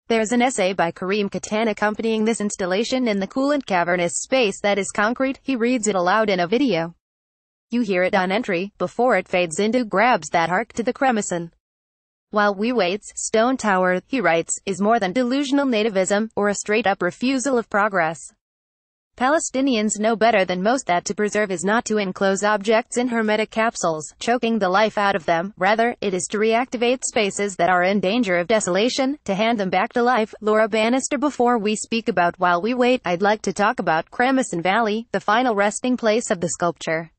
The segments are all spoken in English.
There's an essay by Karim Kattan accompanying this installation in the cool and cavernous space that is concrete. He reads it aloud in a video. You hear it on entry, before it fades into grabs that hark to the Cremisan. While we wait's stone tower, he writes, is more than delusional nativism, or a straight-up refusal of progress. Palestinians know better than most that to preserve is not to enclose objects in hermetic capsules, choking the life out of them. Rather, it is to reactivate spaces that are in danger of desolation, to hand them back to life. Laura Bannister. Before we speak about While We Wait, I'd like to talk about Cremisan Valley, the final resting place of the sculpture.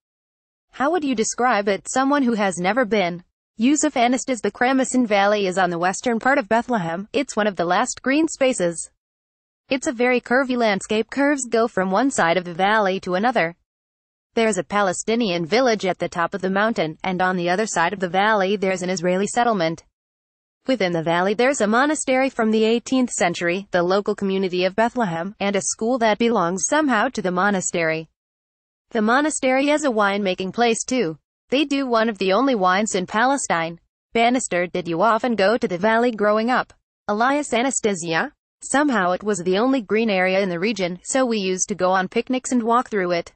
How would you describe it, someone who has never been? Yusuf Anastas. The Cremisan Valley is on the western part of Bethlehem. It's one of the last green spaces. It's a very curvy landscape. Curves go from one side of the valley to another. There's a Palestinian village at the top of the mountain, and on the other side of the valley there's an Israeli settlement. Within the valley there's a monastery from the 18th century, the local community of Bethlehem, and a school that belongs somehow to the monastery. The monastery is a wine-making place too. They do one of the only wines in Palestine. Bannister. Did you often go to the valley growing up? Elias. Anastasia. Somehow it was the only green area in the region, so we used to go on picnics and walk through it.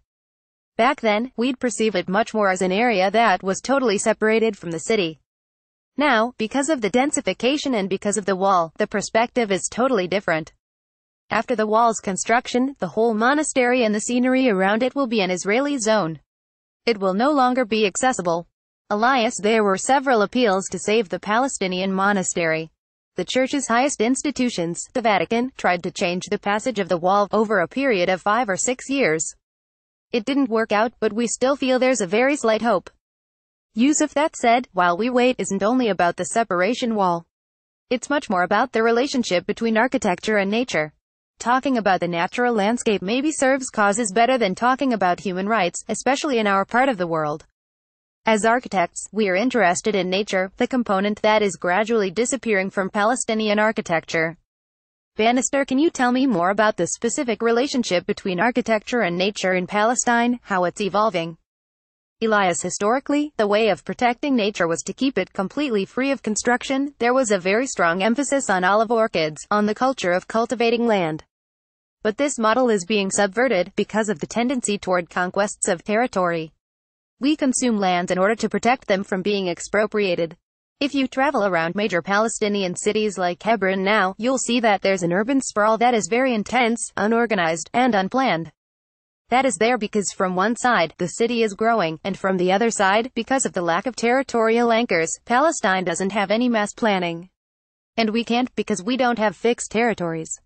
Back then, we'd perceive it much more as an area that was totally separated from the city. Now, because of the densification and because of the wall, the perspective is totally different. After the wall's construction, the whole monastery and the scenery around it will be an Israeli zone. It will no longer be accessible. Elias. There were several appeals to save the Palestinian monastery. The Church's highest institutions, the Vatican, tried to change the passage of the wall over a period of 5 or 6 years. It didn't work out, but we still feel there's a very slight hope. Yusuf. That said, While We Wait isn't only about the separation wall. It's much more about the relationship between architecture and nature. Talking about the natural landscape maybe serves causes better than talking about human rights, especially in our part of the world. As architects, we are interested in nature, the component that is gradually disappearing from Palestinian architecture. Bannister. Can you tell me more about the specific relationship between architecture and nature in Palestine, how it's evolving? Elias. Historically, the way of protecting nature was to keep it completely free of construction. There was a very strong emphasis on olive orchards, on the culture of cultivating land. But this model is being subverted, because of the tendency toward conquests of territory. We consume lands in order to protect them from being expropriated. If you travel around major Palestinian cities like Hebron now, you'll see that there's an urban sprawl that is very intense, unorganized, and unplanned. That is there because from one side, the city is growing, and from the other side, because of the lack of territorial anchors, Palestine doesn't have any mass planning. And we can't, because we don't have fixed territories.